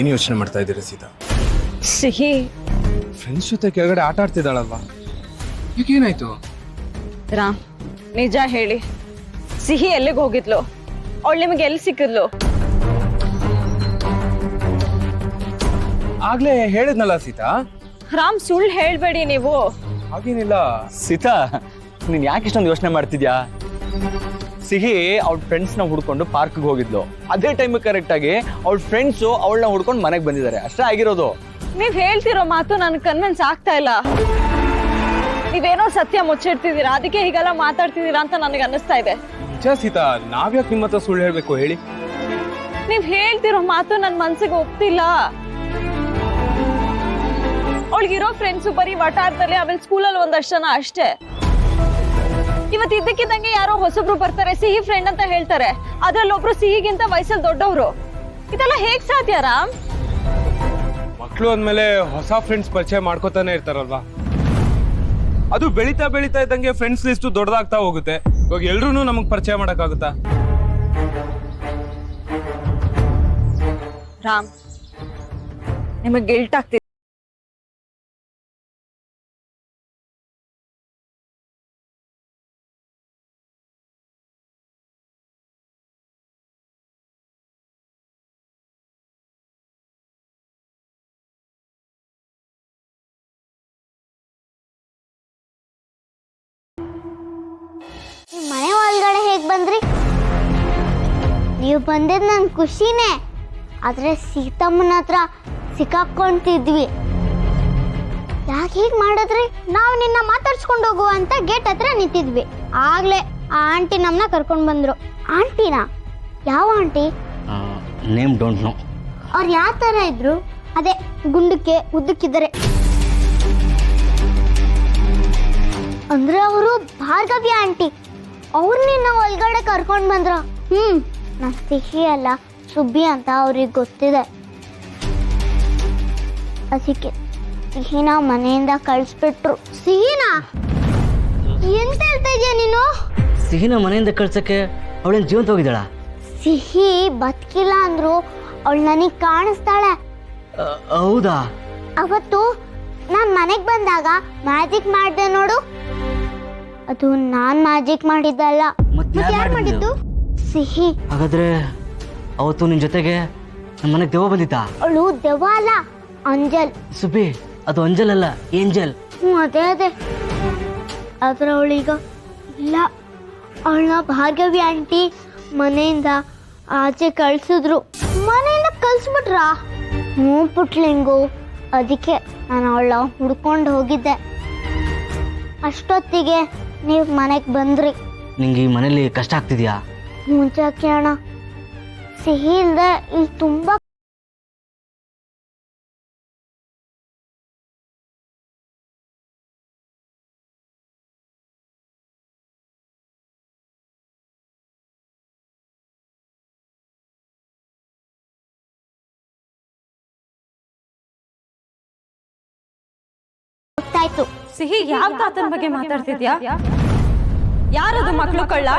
ಏನು ಯೋಚನೆ ಮಾಡ್ತಾ ಇದ್ದೀರಾ ಸೀತಾ? ಸಿಹಿ ಫ್ರೆಂಡ್ಸ್ ಜೊತೆ ಕೆಳಗಡೆ ಆಟ ಆಡ್ತಿದ್ದಾಳಲ್ವಾ, ಈಗೇನಾಯ್ತು? ರಾಮ್, ನಿಜ ಹೇಳಿ, ಸಿಹಿ ಎಲ್ಲಿಗೆ ಹೋಗಿದ್ಲು? ಅವಳು ನಿಮಗೆ ಎಲ್ಲಿ ಸಿಕ್ಕಿದ್ಲು? ಆಗ್ಲೇ ಹೇಳಿದ್ನಲ್ಲ ಸೀತಾ. ರಾಮ್, ಸುಳ್ಳು ಹೇಳ್ಬೇಡಿ ನೀವು. ಹಾಗೇನಿಲ್ಲ ಸೀತಾ, ನೀನ್ ಯಾಕೆ ಇಷ್ಟೊಂದು ಯೋಚನೆ ಮಾಡ್ತಿದ್ಯಾ? ಸಿಹಿ ಅವಳ ಫ್ರೆಂಡ್ಸ್ನ ಹುಡ್ಕೊಂಡು ಪಾರ್ಕ್ಗೆ ಹೋಗಿದ್ಲು. ಅದೇ ಟೈಮ್ ಕರೆಕ್ಟ್ ಆಗಿ ಅವಳ ಫ್ರೆಂಡ್ಸು ಅವಳನ್ನ ಹುಡ್ಕೊಂಡು ಮನೆಗೆ ಬಂದಿದ್ದಾರೆ, ಅಷ್ಟೇ ಆಗಿರೋದು. ನೀವ್ ಹೇಳ್ತಿರೋ ಮಾತು ನನ್ಗೆ ಕನ್ವಿನ್ಸ್ ಆಗ್ತಾ ಇಲ್ಲ. ನೀವೇನೋ ಸತ್ಯ ಮುಚ್ಚಿಡ್ತಿದ್ದೀರಾ, ಅದಕ್ಕೆ ಹೀಗೆಲ್ಲ ಮಾತಾಡ್ತಿದ್ದೀರಾ ಅಂತ ನನಗೆ ಅನ್ನಿಸ್ತಾ ಇದೆ. ನಿಜ ಸೀತಾ, ನಾವ್ಯಾಕೆ ನಿಮ್ಮ ಹತ್ರ ಸುಳ್ಳು ಹೇಳ್ಬೇಕು ಹೇಳಿ? ನೀವ್ ಹೇಳ್ತಿರೋ ಮಾತು ನನ್ ಮನ್ಸಿಗೆ ಒಪ್ತಿಲ್ಲ. ಅವಳಿಗಿರೋ ಫ್ರೆಂಡ್ಸು ಬರೀ ವಟಾರದಲ್ಲಿ, ಆಮೇಲೆ ಸ್ಕೂಲಲ್ಲಿ ಒಂದಷ್ಟು ಜನ ಅಷ್ಟೇ. ಇವತ್ತು ಇದ್ದಕ್ಕಿದ್ದಂಗೆ ಯಾರೋ ಹೊಸಬ್ರು ಬರ್ತಾರೆ, ಸಿಹಿ ಫ್ರೆಂಡ್ ಅಂತ ಹೇಳ್ತಾರೆ. ಅದ್ರಲ್ಲಿ ಒಬ್ರು ಸಿಹಿಗಿಂತ ವಯಸ್ಸಲ್ಲಿ ದೊಡ್ಡವರು. ಇದೆಲ್ಲ ಹೇಗ್ ಸಾಧ್ಯ ರಾಮ್? ಮಕ್ಳು ಅಂದ್ಮೇಲೆ ಹೊಸ ಫ್ರೆಂಡ್ಸ್ ಪರಿಚಯ ಮಾಡ್ಕೋತಾನೆ ಇರ್ತಾರಲ್ವಾ, ಅದು ಬೆಳೀತಾ ಬೆಳೀತಾ ಇದ್ದಂಗೆ ಫ್ರೆಂಡ್ಸ್ ಲಿಸ್ಟ್ ದೊಡ್ಡದಾಗ್ತಾ ಹೋಗುತ್ತೆ. ಇವಾಗ ಎಲ್ರೂ ನಮಗ್ ಪರಿಚಯ ಮಾಡಕ್ಕಾಗುತ್ತಾ? ರಾಮ್, ನಿಮಗ್ ಗಿಲ್ಟ್ ಆಗ್ತಿದೆ. ಮನೆ ಒಳಗಡೆ ಹೇಗ್ ಬಂದ್ರಿ? ನೀವು ಬಂದಿದ್ ನನ್ ಖುಷಿನೇ, ಆದ್ರೆ ಸೀತಮ್ಮನ ಹತ್ರ ಸಿಕ್ಕಾಕೊಂತಿದ್ವಿ. ಯಾಕೆ ಹೀಗ್ ಮಾಡಿದ್ರಿ? ನಾವು ನಿನ್ನ ಮಾತಾಡ್ಸ್ಕೊಂಡು ಹೋಗುವ ಅಂತ ಗೇಟ್ ಹತ್ರ ನಿಂತಿದ್ವಿ. ಆಗ್ಲೇ ಆ ಆಂಟಿ ನಮ್ಮನ್ನ ಕರ್ಕೊಂಡ್ ಬಂದ್ರು. ಆಂಟಿನಾ? ಯಾವ ಆಂಟಿ? Name don't know. ಅವ್ರು ಯಾವ ತರ ಇದ್ರು? ಅದೇ ಗುಂಡಕ್ಕೆ ಉದ್ದಕ್ಕಿದ್ದಾರೆ. ಅಂದ್ರೆ ಅವರು ಭಾರ್ಗವಿ ಆಂಟಿ. ಅವ್ರನ್ನ ಒಳಗಡೆ ಕರ್ಕೊಂಡ್ ಬಂದ್ರ. ನಾ ಸಿಹಿ ಅಲ್ಲ, ಸುಬ್ಬಿ ಅಂತ ಅವ್ರಿಗೆ ಗೊತ್ತಿದೆ. ಅದಕ್ಕೆ ಸಿಹಿನ ಮನೆಯಿಂದ ಕಳಿಸ್ಬಿಟ್ರು. ಸಿಹಿನಾ? ಎಂತ ಹೇಳ್ತಾ ಇದೀಯ ನೀನು? ಸಿಹಿನ ಮನೆಯಿಂದ ಕಳ್ಸಕ್ಕೆ ಅವಳೇನು ಜೀವಂತ ಹೋಗಿದ್ದಾಳ? ಸಿಹಿ ಬದುಕಿಲ್ಲ ಅಂದ್ರು ಅವಳು ನನಗೆ ಕಾಣಿಸ್ತಾಳೆ. ಹೌದಾ? ಅವತ್ತು ನಾನ್ ಮನೆಗ್ ಬಂದಾಗ ಮ್ಯಾಜಿಕ್ ಮಾಡ್ದೆ ನೋಡು, ಅದು ನಾನ್ ಮ್ಯಾಜಿಕ್ ಮಾಡಿದ್ದಲ್ಲ. ಮತ್ತೆ ಯಾರು ಮಾಡಿದ್ದು? ಸಿಹಿ. ಹಾಗಾದ್ರೆ ಅವತ್ತು ನಿನ್ ಜೊತೆಗೆ ನಮ್ಮ ಮನೆಗೆ ದೆವ್ವ ಬಂದಿತ್ತ? ಅವಳು ದೆವ್ವ ಅಲ್ಲ, ಅಂಜಲ್. ಸುಬ್ಬಿ, ಅದು ಅಂಜಲ್ ಅಲ್ಲ, ಏಂಜಲ್. ಅದೇ ಅದೇ. ಆದ್ರೆ ಅವಳೀಗ ಇಲ್ಲ. ಅವಳನ್ನ ಭಾರ್ಗವಿ ಆಂಟಿ ಮನೆಯಿಂದ ಆಚೆ ಕಳ್ಸಿದ್ರು. ಮನೆಯಿಂದ ಕಳ್ಸ್ಬಿಟ್ರಾ? ಪುಟ್ಲಿಂಗು. ಅದಕ್ಕೆ ನಾನು ಅವಳ ಹುಡ್ಕೊಂಡು ಹೋಗಿದ್ದೆ. ಅಷ್ಟೊತ್ತಿಗೆ ನೀವು ಮನೆಗೆ ಬಂದ್ರಿ. ನಿಂಗೆ ಈ ಮನೇಲಿ ಕಷ್ಟ ಆಗ್ತಿದ್ಯಾ? ಮುಂಚಾಕಿ ಅಣ್ಣ, ಸಿಹಿ ಇಲ್ದೆ ಇಲ್ಲಿ ತುಂಬಾ ಗೊತ್ತಾಯ್ತು. ಸಿಹಿ, ಯಾವ ತಾತನ ಬಗ್ಗೆ ಮಾತಾಡ್ತಿದ್ಯಾ? ಯಾರದು ಮಕ್ಕಳು ಕಳ್ಳ?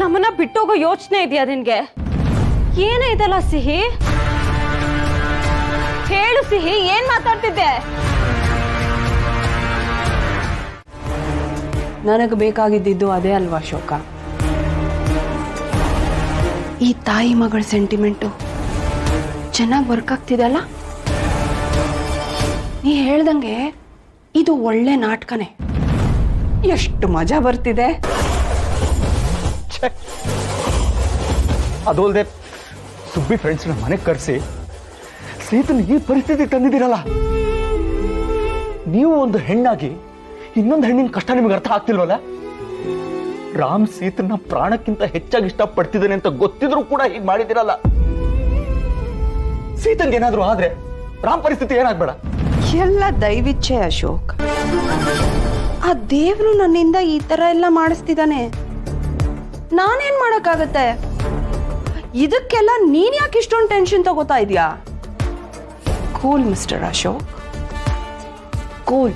ನಮ್ಮನ್ನ ಬಿಟ್ಟೋಗೋ ಯೋಚನೆ ಇದೆಯಾ ನಿನ್ಗೆ? ಏನೇ ಇದಲ್ಲ ಸಿಹಿ, ಹೇಳು ಸಿಹಿ, ಏನ್ ಮಾತಾಡ್ತಿದ್ದೆ? ನನಗೆ ಬೇಕಾಗಿದ್ದಿದ್ದು ಅದೇ ಅಲ್ವಾ ಶೋಕ. ಈ ತಾಯಿ ಮಗಳ ಸೆಂಟಿಮೆಂಟು ಚೆನ್ನಾಗಿ ವರ್ಕ್ ಆಗ್ತಿದೆಲ್ಲ. ನೀ ಹೇಳ್ದಂಗೆ ಇದು ಒಳ್ಳೆ ನಾಟಕನೇ. ಎಷ್ಟು ಮಜಾ ಬರ್ತಿದೆ. ಅದಲ್ದೆ ಸುಬ್ಬಿ ಫ್ರೆಂಡ್ಸ್ನ ಮನೆಗೆ ಕರೆಸಿ ಸೀತನ ಈ ಪರಿಸ್ಥಿತಿ ತಂದಿದ್ದೀರಲ್ಲ. ನೀವು ಒಂದು ಹೆಣ್ಣಾಗಿ ಇನ್ನೊಂದು ಹೆಣ್ಣಿನ ಕಷ್ಟ ನಿಮಗೆ ಅರ್ಥ ಆಗ್ತಿಲ್ವಲ್ಲ? ರಾಮ್ ಸೀತನ ಪ್ರಾಣಕ್ಕಿಂತ ಹೆಚ್ಚಾಗಿ ಇಷ್ಟಪಡ್ತಿದ್ದಾನೆ ಅಂತ ಗೊತ್ತಿದ್ರು ಕೂಡ ಹೀಗೆ ಮಾಡಿದಿರಲ್ಲ. ಸೀತನ್ಗೆ ಏನಾದ್ರೂ ಆದ್ರೆ ರಾಮ್ ಪರಿಸ್ಥಿತಿ ಏನಾಗ್ಬೇಡ? ಎಲ್ಲ ದೈವಿಚ್ಛೆ ಅಶೋಕ್. ಆ ದೇವ್ರು ನನ್ನಿಂದ ಈ ತರ ಎಲ್ಲ ಮಾಡಿಸ್ತಿದ್ದಾನೆ. ನಾನೇನ್ ಮಾಡಕ್ಕಾಗತ್ತೆ? ಇದಕ್ಕೆಲ್ಲ ನೀನ್ ಯಾಕೆ ಇಷ್ಟೊಂದು ಟೆನ್ಷನ್ ತಗೋತಾ ಇದೀಯಾ? Cool mister Ashok. ಕೂಲ್.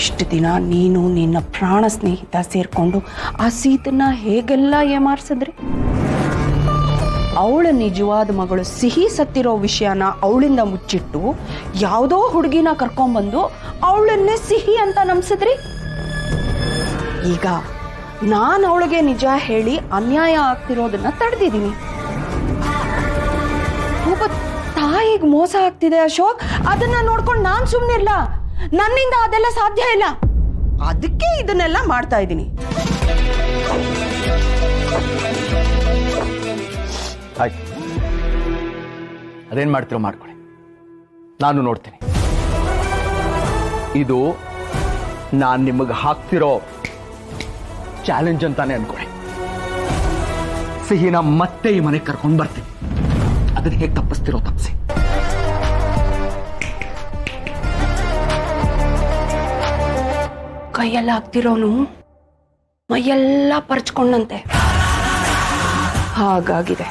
ಇಷ್ಟು ದಿನ ನೀನು ನಿನ್ನ ಪ್ರಾಣ ಸ್ನೇಹಿತ ಸೇರ್ಕೊಂಡು ಆ ಸೀತನ್ನ ಹೇಗೆಲ್ಲ ಏಮಾರ್ಸಿದ್ರಿ. ಅವಳ ನಿಜವಾದ ಮಗಳು ಸಿಹಿ ಸತ್ತಿರೋ ವಿಷಯನ ಅವಳಿಂದ ಮುಚ್ಚಿಟ್ಟು ಯಾವುದೋ ಹುಡುಗಿನ ಕರ್ಕೊಂಡ್ಬಂದು ಅವಳನ್ನೇ ಸಿಹಿ ಅಂತ ನಂಬಿಸಿದ್ರಿ. ಈಗ ನಾನು ಅವಳಿಗೆ ನಿಜ ಹೇಳಿ ಅನ್ಯಾಯ ಆಗ್ತಿರೋದನ್ನ ತಡೆದಿದ್ದೀನಿ. ಒಬ್ಬ ತಾಯಿಗೆ ಮೋಸ ಆಗ್ತಿದೆ ಅಶೋಕ್, ಅದನ್ನ ನೋಡ್ಕೊಂಡು ನಾನು ಸುಮ್ಮನಿಲ್ಲ. ನನ್ನಿಂದ ಅದೆಲ್ಲ ಸಾಧ್ಯ ಇಲ್ಲ. ಅದಕ್ಕೆ ಇದನ್ನೆಲ್ಲ ಮಾಡ್ತಾ ಇದ್ದೀನಿ. ಆಯ್ತು, ಅದೇನ್ ಮಾಡ್ತಿರೋ ಮಾಡ್ಕೊಳ್ಳಿ, ನಾನು ನೋಡ್ತೀನಿ. ಇದು ನಾನು ನಿಮಗೆ ಹಾಕ್ತಿರೋ ಚಾಲೆಂಜ್ ಅಂತಾನೆ ಅನ್ಕೊಳ್ಳಿ. ಸಿಹಿನ ಮತ್ತೆ ಈ ಮನೆಗೆ ಕರ್ಕೊಂಡು ಬರ್ತೀನಿ. ಅದನ್ನ ಹೇಗೆ ತಪ್ಪಿಸ್ತಿರೋ ತಪ್ಪಿಸಿ. ಕೈಯೆಲ್ಲ ಆಗ್ತಿರೋನು ಮೈಯೆಲ್ಲ ಪರ್ಚ್ಕೊಂಡಂತೆ ಹಾಗಾಗಿದೆ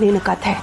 ನಿನ್ನ ಕಥೆ.